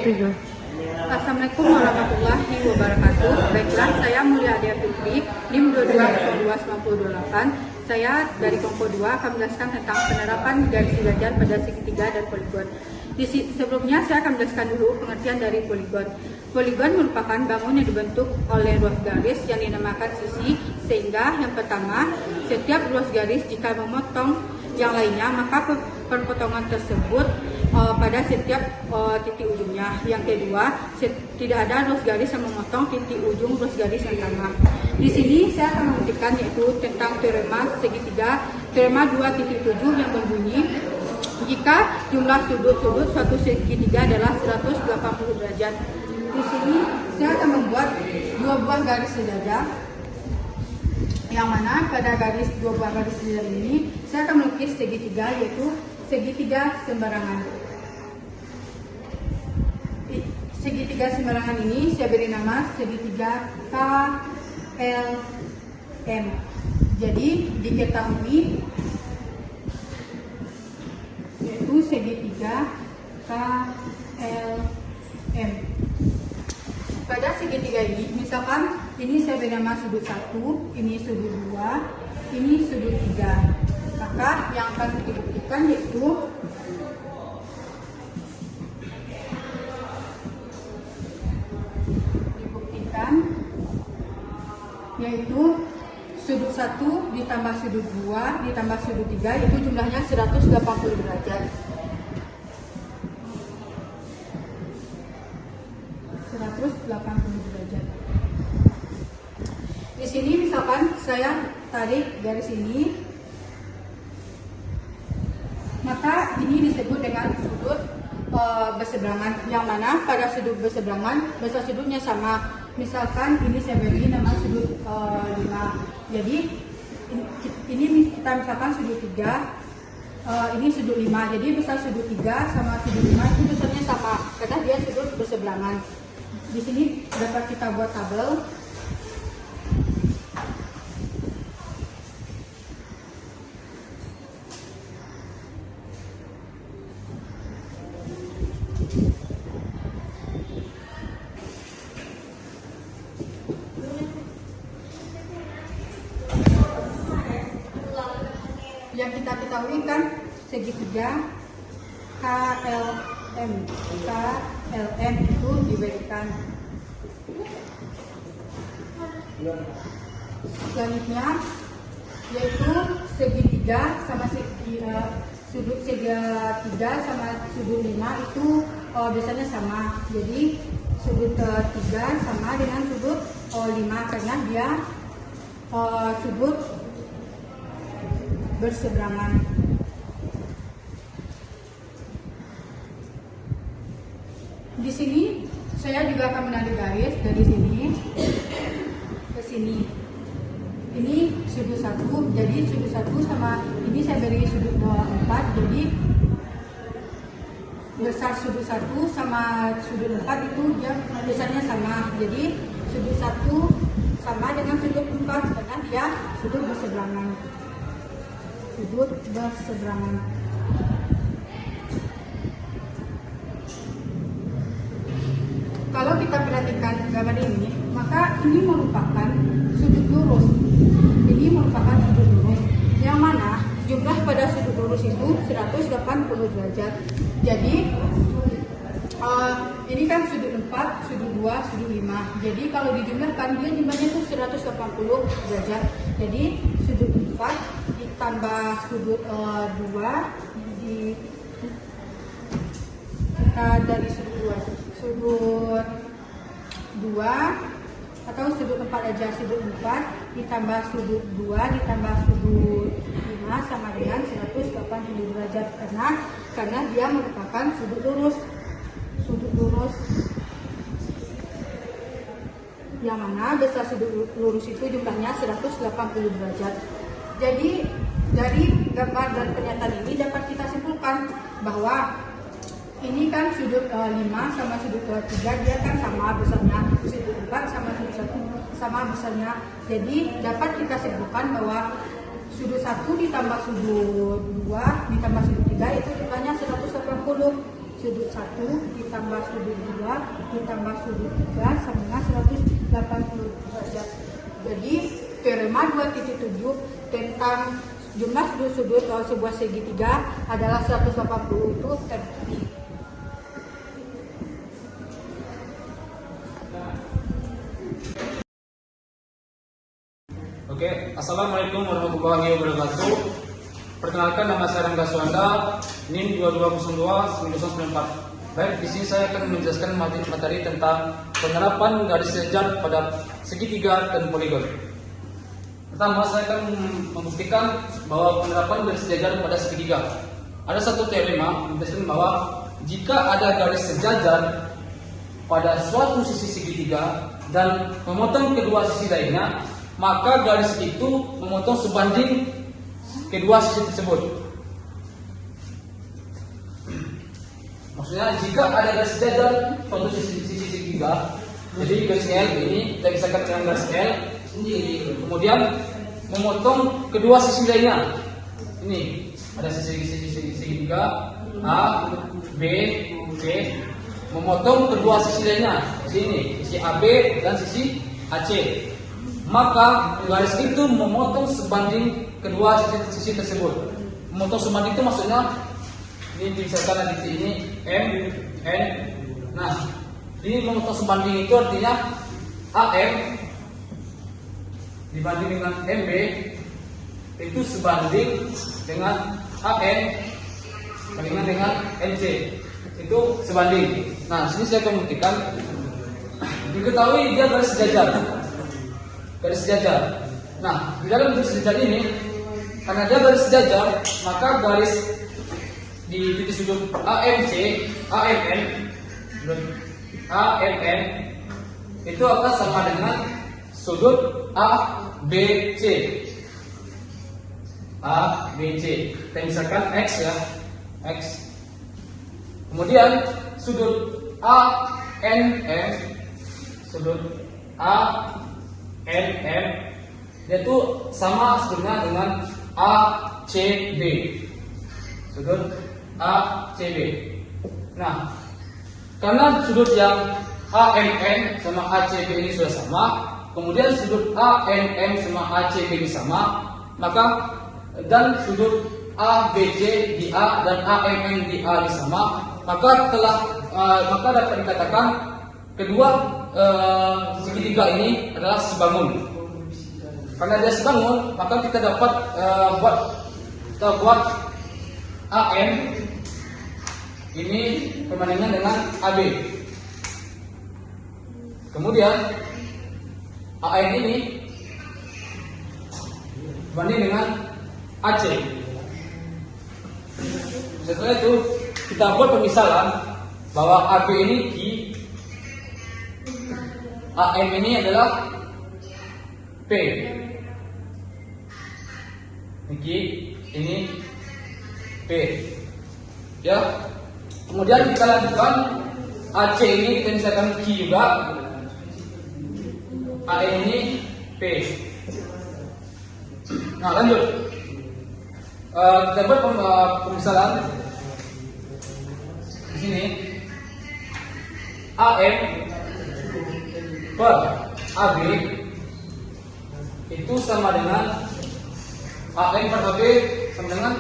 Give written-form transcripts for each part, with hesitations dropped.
7. Assalamualaikum warahmatullahi wabarakatuh. Baiklah, saya Mulia Adia Fitri, NIM 220298. Saya dari kelompok 2 akan menjelaskan tentang penerapan garis sejajar pada segitiga dan poligon. Sebelumnya saya akan menjelaskan dulu pengertian dari poligon. Poligon merupakan bangun yang dibentuk oleh ruas garis yang dinamakan sisi, sehingga yang pertama, setiap ruas garis jika memotong yang lainnya, maka perpotongan tersebut pada setiap titik ujungnya. Yang kedua, tidak ada ruas garis yang memotong titik ujung ruas garis yang sama. Di sini saya akan membuktikan yaitu tentang teorema segitiga, teorema 2.7 yang berbunyi jika jumlah sudut-sudut suatu segitiga adalah 180 derajat. Di sini saya akan membuat dua buah garis sejajar, yang mana pada dua buah garis sejajar ini saya akan melukis segitiga, yaitu segitiga sembarangan. Segitiga sembarangan ini saya beri nama segitiga KLM. Jadi diketahui yaitu segitiga KLM. Pada segitiga ini, misalkan ini saya beri nama sudut 1, ini sudut 2, ini sudut 3. Maka yang akan dibuktikan yaitu sudut 1 ditambah sudut 2 ditambah sudut 3, itu jumlahnya 180 derajat. 180 derajat. Di sini misalkan saya tarik garis ini, maka ini disebut dengan sudut berseberangan, yang mana pada sudut berseberangan besar sudutnya sama. Misalkan ini saya beri nama sudut 5. Jadi ini kita misalkan sudut 3, ini sudut 5. Jadi besar sudut 3 sama sudut 5 itu besarnya sama karena dia sudut berseberangan. Di sini dapat kita buat tabel. Yang kita ketahui kan segitiga KLM itu diberikan. Selanjutnya yaitu segitiga sama sudut segitiga sama sudut 5 itu biasanya sama. Jadi sudut 3 sama dengan sudut 5 karena dia sudut berseberangan. Di sini saya juga akan menarik garis dari sini ke sini. Ini sudut 1, jadi sudut 1 sama ini saya beri sudut 4, jadi besar sudut 1 sama sudut 4 itu dia besarnya sama. Jadi sudut 1 sama dengan sudut 4 karena dia sudut berseberangan. Sudut berseberangan. Kalau kita perhatikan gambar ini, maka ini merupakan sudut lurus. Ini merupakan sudut lurus, yang mana jumlah pada sudut lurus itu 180 derajat. Jadi ini kan sudut 4, sudut 2, sudut 5. Jadi kalau dijumlahkan dia jumlahnya itu 180 derajat. Jadi sudut 4 ditambah sudut 2 kita dari sudut 2 atau sudut 4 aja, sudut 4 ditambah sudut 2 ditambah sudut 5 sama dengan 180 derajat karena dia merupakan sudut lurus. Sudut lurus yang mana besar sudut lurus itu jumlahnya 180 derajat. Jadi dari gambar dan pernyataan ini dapat kita simpulkan bahwa ini kan sudut 5 sama sudut 3 dia kan sama besarnya, sudut 4 sama sudut 1 sama besarnya. Jadi dapat kita simpulkan bahwa sudut 1 ditambah sudut 2 ditambah sudut 3 itu jumlahnya 180. sudut 1 ditambah sudut 2 ditambah sudut 3 sama dengan 180 derajat. Jadi teorema 2.7 tentang jumlah sudut-sudut sebuah segitiga adalah 180 itu terbukti. Oke, Assalamualaikum warahmatullahi wabarakatuh. Perkenalkan, nama saya Rangga Suwanda, NIM 2202-1994. Baik, di sini saya akan menjelaskan materi tentang penerapan garis sejajar pada segitiga dan poligon. Pertama, saya akan membuktikan bahwa penerapan garis sejajar pada segitiga. Ada satu teorema menjelaskan bahwa jika ada garis sejajar pada suatu sisi segitiga dan memotong kedua sisi lainnya, maka garis itu memotong sebanding kedua sisi tersebut. Maksudnya jika ada garis sejajar suatu sisi segitiga, jadi garis L ini kita pisahkan dengan garis L sendiri, kemudian memotong kedua sisi lainnya. Ini ada sisi segitiga A, B, C, memotong kedua sisi lainnya. Sini sisi AB dan sisi AC. Maka garis itu memotong sebanding kedua sisi tersebut. Memotong sebanding itu maksudnya ini misalkan titik ini M, N. Nah, ini memotong sebanding itu artinya AM dibanding dengan MB itu sebanding dengan AN bandingan dengan MC itu sebanding. Nah, sini saya akan buktikan. Diketahui dia garis sejajar. Garis sejajar. Nah, di dalam garis sejajar ini, karena dia garis sejajar, maka garis di titik sudut AMC, AMN itu akan sama dengan sudut ABC. ABC. Kita misalkan X ya, X. Kemudian sudut ANM, sudut ANM dia itu sama sudutnya dengan ACB, sudut ACB. Nah, karena sudut yang ANN sama ACB ini sudah sama, kemudian sudut ANM sama ACB ini sama, maka dan sudut ABC di A dan AMN di A ini sama, maka dapat dikatakan kedua segitiga ini adalah sebangun. Karena dia sebangun, maka kita dapat buat AM ini perbandingan dengan AB. Kemudian AN ini banding dengan AC. Setelah itu kita buat pemisalan bahwa AB ini Q, AM ini adalah P. Ini P. Ya. Kemudian kita lanjutkan AC ini kita misalkan Q juga. AM ini P. Nah, lanjut. Kita buat pemisalan di sini. AM per AB itu sama dengan AM per AB sama dengan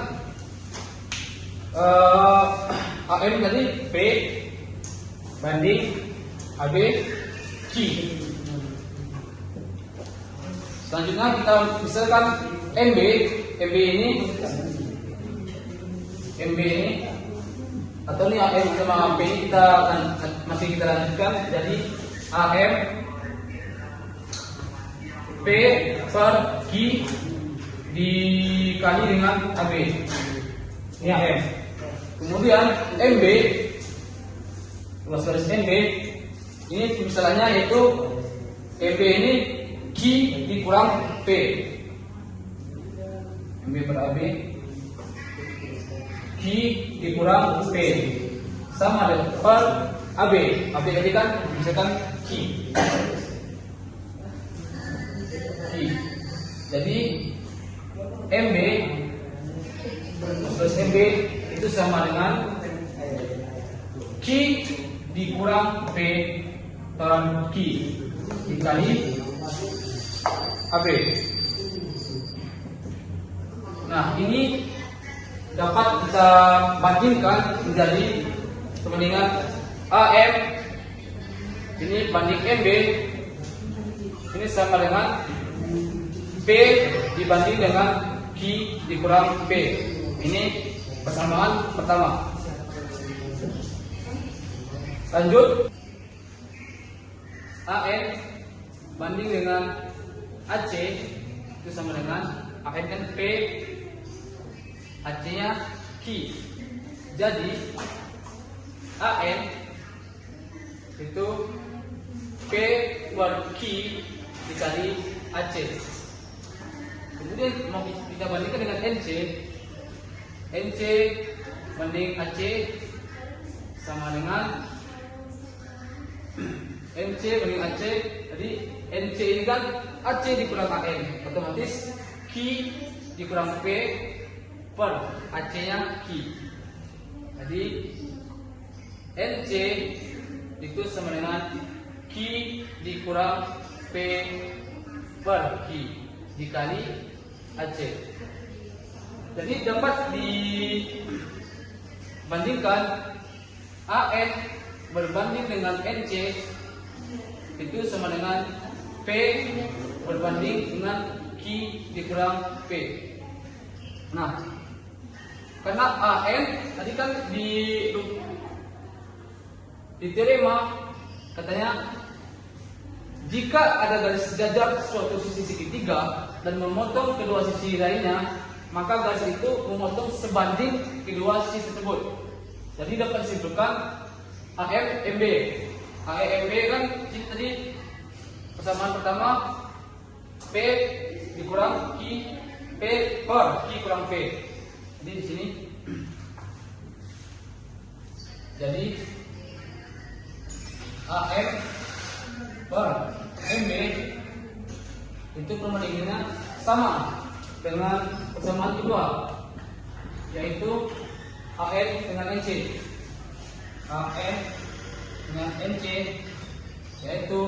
AM tadi P banding AB Q. Selanjutnya kita misalkan MB ini atau ini AM sama P ini masih kita lanjutkan, jadi AM P per Q dikali dengan AB. Ini AM. Kemudian MB, garis MB ini misalnya yaitu MB ini Q dikurang P. MB per AB Q dikurang P sama dengan per AB. AB tadi kan misalkan Q. Jadi MB plus MB itu sama dengan Q dikurang P per Q dikali AB. Nah, ini dapat kita bandingkan menjadi perbandingan AM ini banding MB ini sama dengan P dibanding dengan Q dikurang P. Ini persamaan pertama. Lanjut, AN banding dengan AC itu sama dengan AN kan P, AC nya Q. Jadi AN itu P per Q dikali AC. Kemudian mau kita bandingkan dengan NC. NC banding AC sama dengan NC banding AC. Jadi NC ini kan AC dikurang AN, otomatis Q dikurang P per AC nya Q. Jadi NC itu sama dengan Q dikurang P per Q dikali AC. Jadi dapat dibandingkan AN berbanding dengan NC itu sama dengan P berbanding dengan Q dikurang P. Nah, karena AN tadi kan diterima katanya jika ada garis sejajar suatu sisi segitiga dan memotong kedua sisi lainnya, maka garis itu memotong sebanding kedua sisi tersebut. Jadi dapat disimpulkan AMB. AMB kan tadi persamaan pertama P dikurang Q P per Q kurang P. Jadi di sini jadi AM per MB itu perbandingannya sama dengan persamaan kedua, yaitu AN dengan NC. AN dengan NC yaitu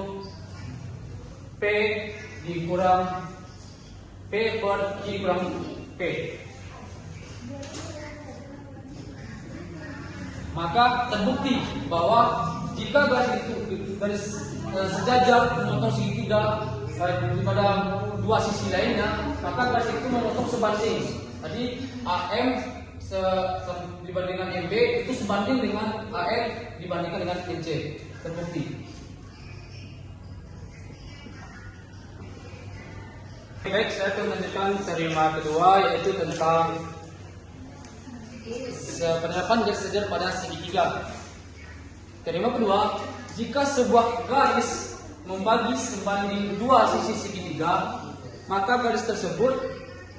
P dikurang P per Q kurang P. Maka terbukti bahwa jika garis sejajar memotong segitiga pada dua sisi lainnya, maka garis itu memotong sebanding. Jadi AM dibandingkan MB itu sebanding dengan AN dibandingkan dengan NC. Terbukti. Baik, saya akan melanjutkan teorema kedua, yaitu tentang penerapan garis sejajar pada segitiga. Teorema kedua, jika sebuah garis membagi sebanding dua sisi segitiga, maka garis tersebut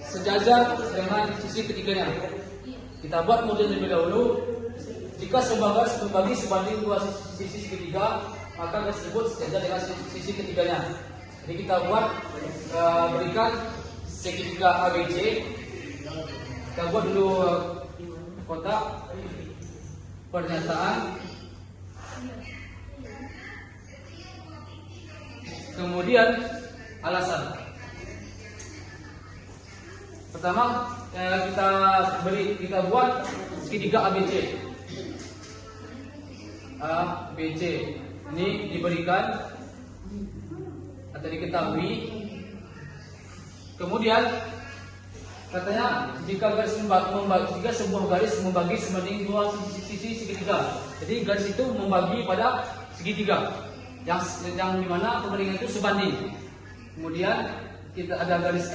sejajar dengan sisi ketiganya. Kita buat model terlebih dahulu. Jika sebuah garis membagi sebanding dua sisi segitiga, maka garis tersebut sejajar dengan sisi ketiganya. Jadi kita buat berikan segitiga ABC. Kita buat dulu kotak pernyataan. Kemudian alasan. Pertama kita buat segitiga ABC. ABC ini diberikan atau diketahui. Kemudian katanya jika sebuah garis membagi sebanding dua sisi segitiga. Jadi garis itu membagi pada segitiga yang dimana perbandingan itu sebanding. Kemudian kita ada garis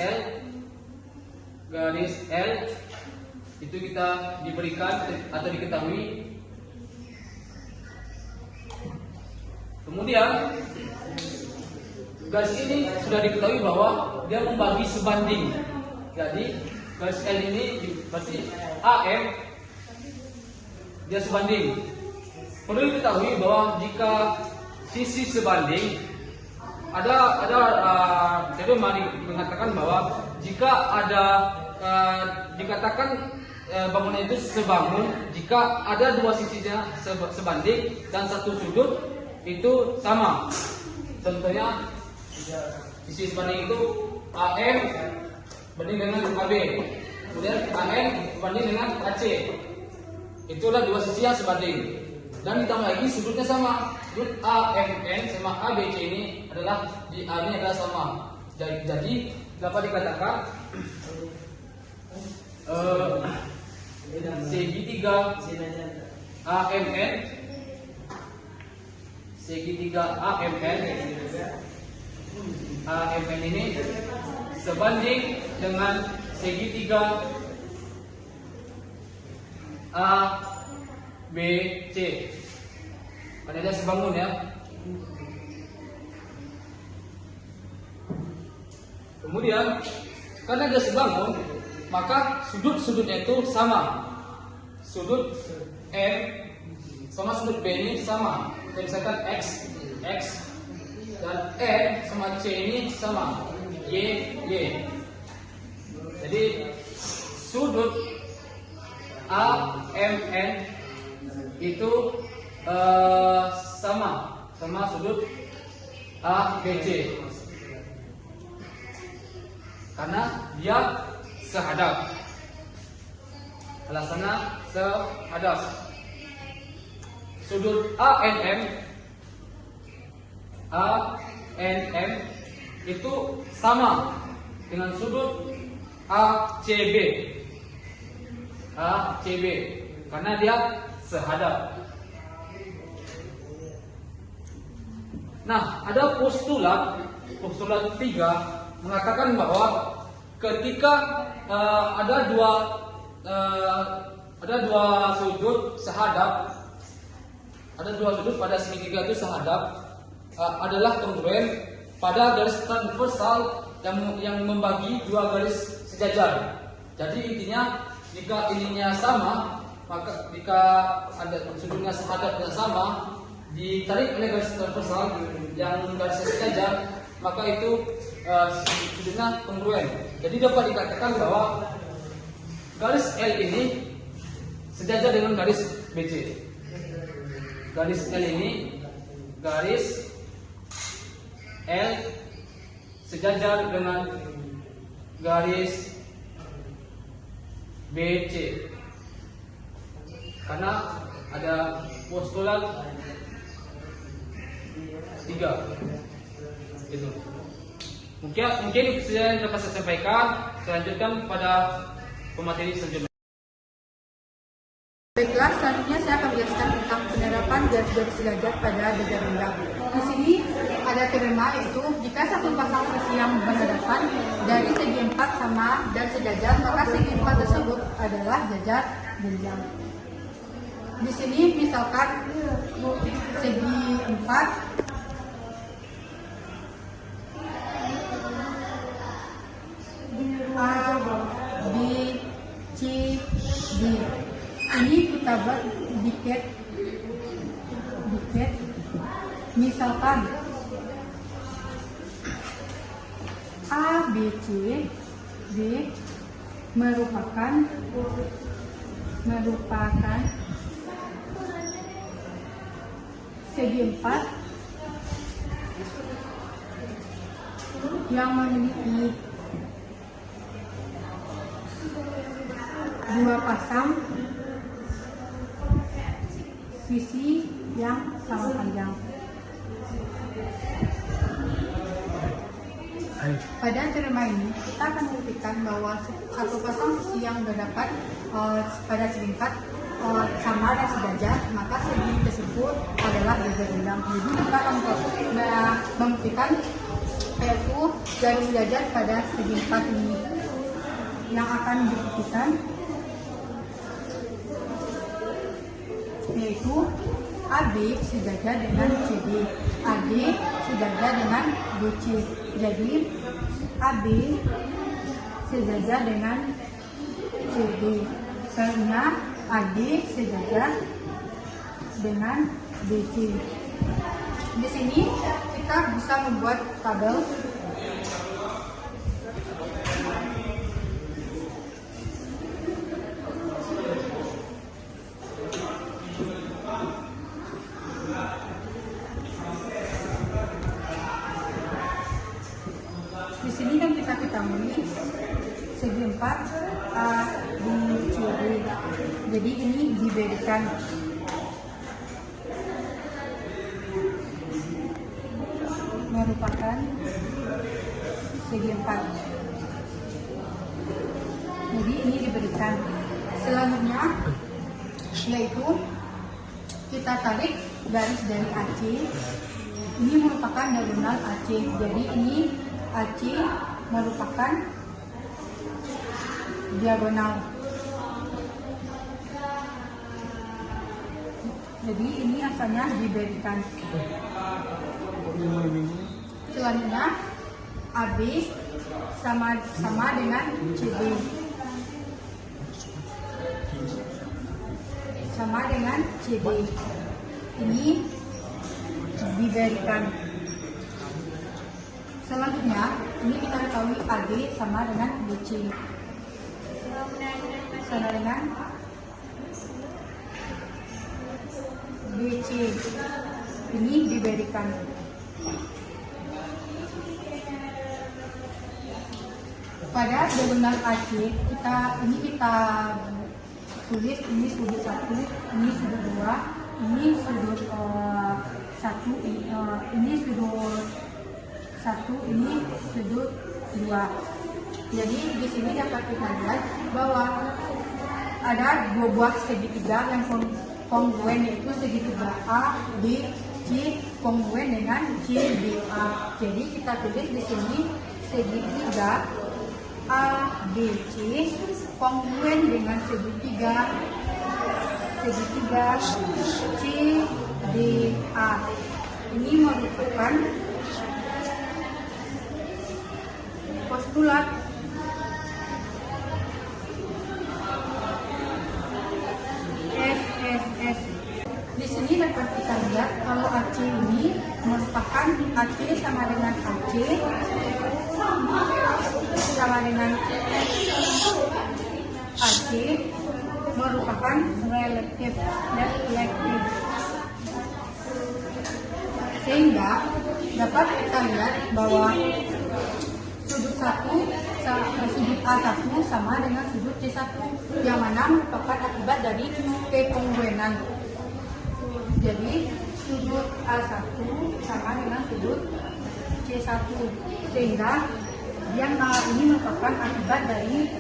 L itu kita diberikan atau diketahui. Kemudian garis ini sudah diketahui bahwa dia membagi sebanding. Jadi garis L ini berarti AM dia sebanding. Perlu diketahui bahwa jika sisi sebanding ada teorema mengatakan bahwa jika ada dikatakan bangunan itu sebangun jika ada dua sisinya sebanding dan satu sudut itu sama. Contohnya sisi sebanding itu AM banding dengan AB, kemudian AN banding dengan AC. Itulah dua sisi yang sebanding. Dan ditambah lagi sudutnya sama. Sudut AMN sama ABC ini adalah di A ini adalah sama. Jadi dapat dikatakan segitiga AMN ini sebanding dengan segitiga ABC. Karena dia sebangun ya. Kemudian karena dia sebangun, maka sudut-sudutnya itu sama. Sudut N sama sudut B ini sama. Kita misalkan X dan N sama C ini sama. Y. Jadi sudut AMN itu sama sudut ABC karena dia sehadap. Alasannya sehadap. Sudut ANM itu sama dengan sudut ACB karena dia sehadap. Nah, ada postulat 3 mengatakan bahwa ketika ada dua sudut sehadap, ada dua sudut pada segitiga itu sehadap, adalah kongruen pada garis transversal yang membagi dua garis sejajar. Jadi intinya jika ininya sama, maka jika ada sudutnya sehadap dan sama ditarik oleh garis transversal yang garis sejajar, maka itu sudutnya kongruen. Jadi dapat dikatakan bahwa garis L ini sejajar dengan garis BC. Garis L ini, garis L sejajar dengan garis BC. Karena ada postulat 3 itu. Mungkin itu saja yang dapat saya sampaikan. Saya lanjutkan pada pemateri selanjutnya. Baiklah, selanjutnya saya akan menjelaskan tentang penerapan garis-garis sejajar pada jajar rendah. Di sini ada teorema, yaitu jika satu pasang sisi yang berhadapan dari segi 4 sama dan sejajar, maka segi 4 tersebut adalah jajar jenjang. Di sini misalkan segi 4 A, B, C, D. Ini kita buat diket. Misalkan A, B, C, D merupakan segi 4 yang memiliki dua pasang sisi yang sama panjang. Pada teorema ini kita akan membuktikan bahwa satu pasang sisi yang berdapat pada segi 4 sama dan sejajar, maka segi tersebut adalah jajar rendah. Jadi kita akan membuktikan yaitu garis sejajar pada segi 4 ini yang akan dibuktikan, yaitu AB sejajar dengan CD, AD sejajar dengan BC. Jadi AB sejajar dengan CD, selanjutnya AD sejajar dengan BC. Di sini kita bisa membuat tabel Jadi ini diberikan merupakan segi 4. Jadi ini diberikan. Selanjutnya yaitu kita tarik garis dari AC. Ini merupakan diagonal AC. Jadi ini AC merupakan diagonal. Jadi ini asalnya diberikan. Selanjutnya AB sama dengan CD. Sama dengan CD. Ini diberikan. Selanjutnya ini kita ketahui AD sama dengan BC. Sama dengan BC. Ini diberikan. Pada diagonal AC kita tulis ini sudut 1, ini sudut 2, ini sudut 1, ini sudut 1, ini sudut 2. Jadi di sini dapat kita lihat bahwa ada dua buah segitiga yang kongruen, yaitu segitiga A, B, C kongruen dengan CBA. Jadi kita tulis di sini segitiga A, B, C kongruen dengan segitiga C, D, A. Ini merupakan postulat SSS. Di sini dapat kita lihat kalau AC ini merupakan AC sama dengan AC sama dengan AC merupakan relatif, sehingga dapat kita lihat bahwa sudut A1 sama dengan sudut C1 yang mana merupakan akibat dari kekongruenan. Jadi sudut A1 sama dengan sudut C1, sehingga yang ini merupakan akibat dari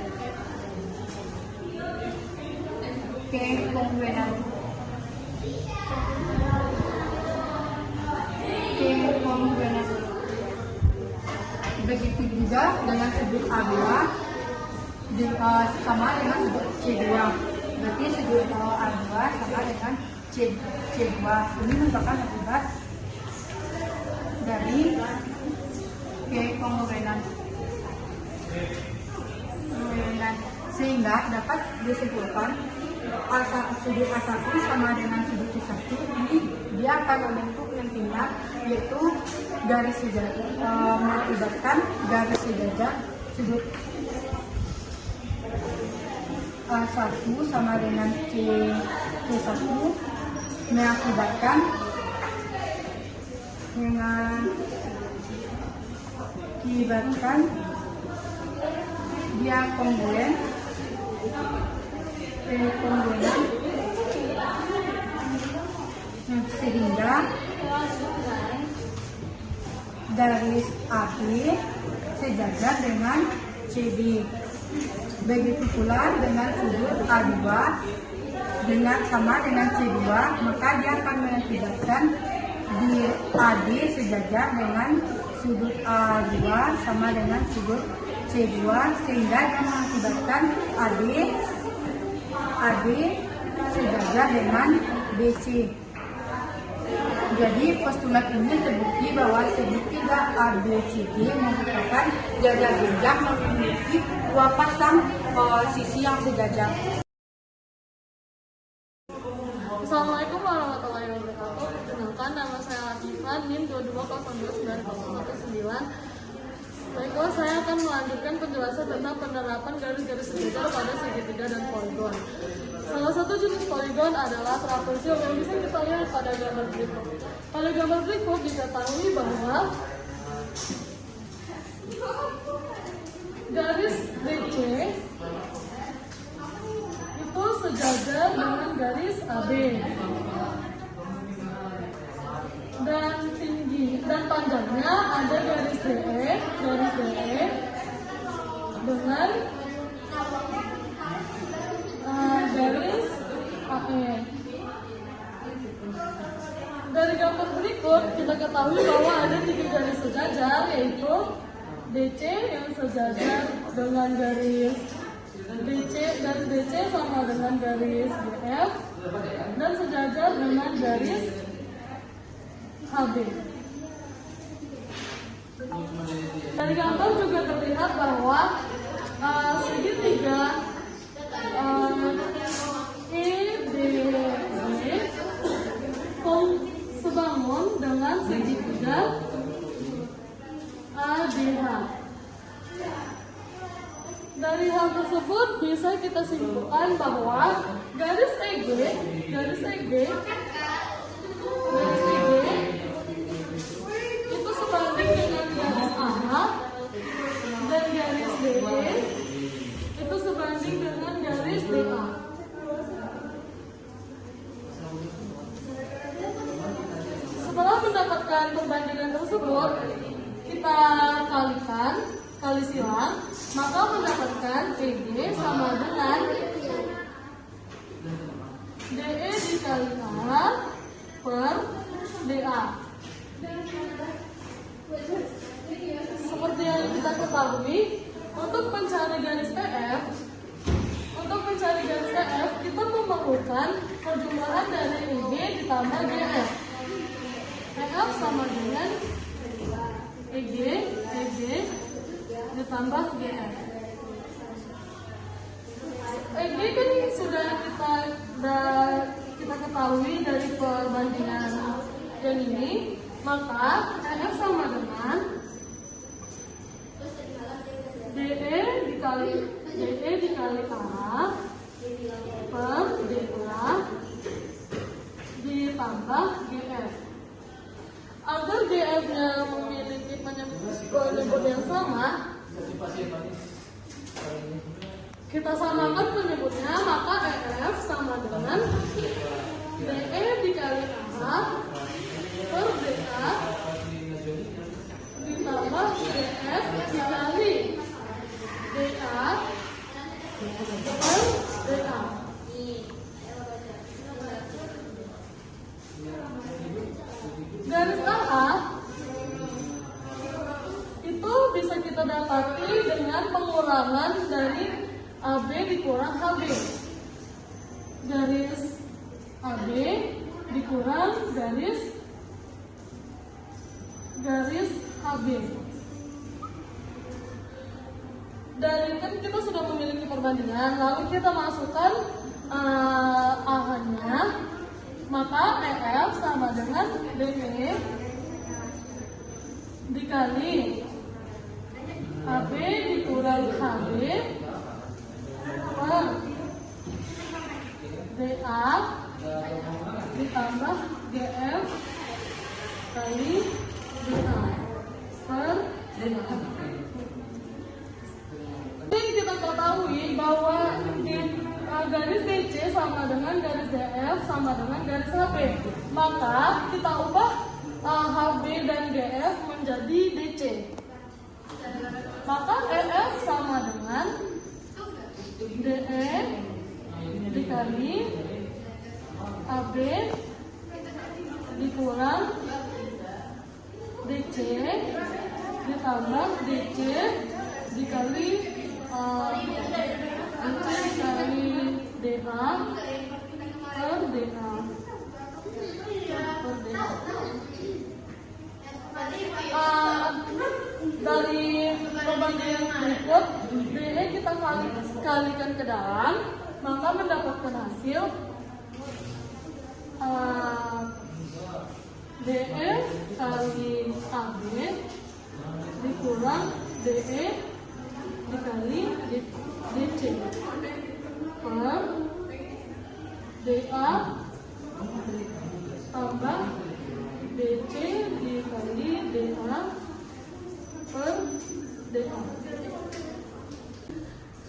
kekongruenan. Begitu juga dengan sudut A2 sama dengan sudut C2. Berarti sudut A2 sama dengan C2. Ini merupakan akibat dari kekongruenan. Sehingga dapat disimpulkan sudut A1 sama dengan sudut C1 ini dia akan membentuk yang tinggal, yaitu garis sejajar mengakibatkan garis sejajar sudut A1 sama dengan C1 mengakibatkan dia kongruen sehingga garis AB sejajar dengan CD. Begitu pula dengan sudut A2 sama dengan C2, maka dia akan mengakibatkan di AD sejajar dengan sudut A2 sama dengan sudut C2, sehingga dia mengakibatkan AD sejajar dengan BC. Jadi postulat ini terbukti bahwa segitiga ABCD merupakan jajar genjang memiliki dua pasang sisi yang sejajar. Assalamualaikum warahmatullahi wabarakatuh. Perkenalkan, nama saya Latifah, NIM 2202919. Baiklah, saya akan melanjutkan penjelasan tentang penerapan garis-garis sejajar pada segitiga dan poligon. Salah satu jenis poligon adalah trapezio yang bisa kita lihat pada gambar berikut. Pada gambar berikut diketahui bahwa garis BC itu sejajar dengan garis AB. Dan tinggi dan panjangnya ada garis DE dengan garis AE. Dari gambar berikut kita ketahui bahwa ada 3 garis sejajar, yaitu DC yang sejajar dengan garis DC sama dengan garis DF dan sejajar dengan garis HB. Dari gambar juga terlihat bahwa segitiga EDB sebangun dengan segitiga ADH. Dari hal tersebut bisa kita simpulkan bahwa garis EG itu sebanding dengan garis AH dan garis DE itu sebanding dengan garis DA. Setelah mendapatkan perbandingan tersebut, kita kali silang, maka mendapatkan EG sama dengan DE dikali A per DA. Seperti yang kita ketahui, untuk mencari garis EF, kita memerlukan perjumlahan dari EG ditambah GF. EF sama dengan EG ditambah GF. EG kan sudah kita ketahui dari perbandingan yang ini, maka EF sama dengan DE dikali A per DA ditambah GF. Agar GF-nya memiliki penyebut yang sama, kita samakan penyebutnya, maka EF sama dengan DE dikali A per DA ditambah GF dikali DA per DA. Garis AA itu bisa kita dapati dengan pengurangan dari AB dikurang HB. Garis AB dikurang garis HB. Dari kan kita sudah memiliki perbandingan, lalu kita masukkan AH-nya, maka EF sama dengan DE dikali AB dikurang HB per DA ditambah GF kali DA per DA. Jadi kita ketahui bahwa garis DC sama dengan garis DF sama dengan garis HB. Maka kita ubah HB dan GF menjadi DC. Maka EF sama dengan DE dikali AB dikurang DC ditambah DC dikali DA per DA. Dari perbandingan berikut, DE kita kalikan ke dalam, maka mendapatkan hasil DE kali AB dikurang DE dikali DC per DA tambah DC dikali DA per DA.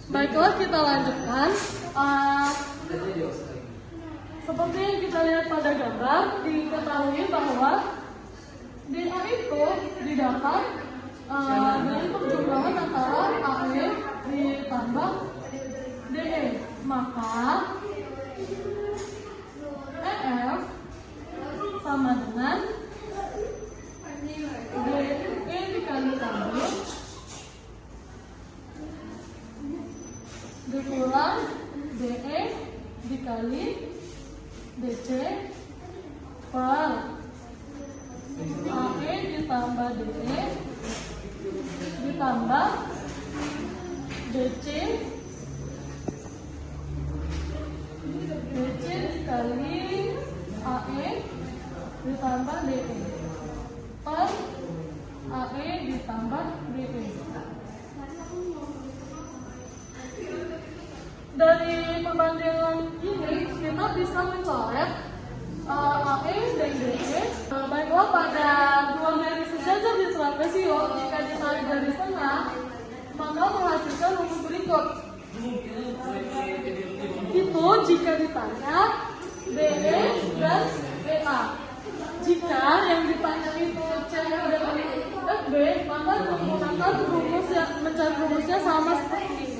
Baiklah, kita lanjutkan. Seperti yang kita lihat pada gambar, diketahui bahwa DA itu didapat dari perjumlahan antara AE ditambah DE. Maka EF sama dengan DE dikali kali dikurang DE dikali DC per AE ditambah DE ditambah DC dikali AE ditambah DE per AE ditambah DE. Dari perbandingan ini kita bisa mencoret AE dan DE. Baiklah, pada dua garis sejajar di trapezio, jika ditarik dari tengah, maka menghasilkan rumus berikut. Itu jika ditanya DE dan DA. Jika yang ditanya itu CF dan FB, maka menggunakan rumus yang mencari rumusnya sama seperti ini.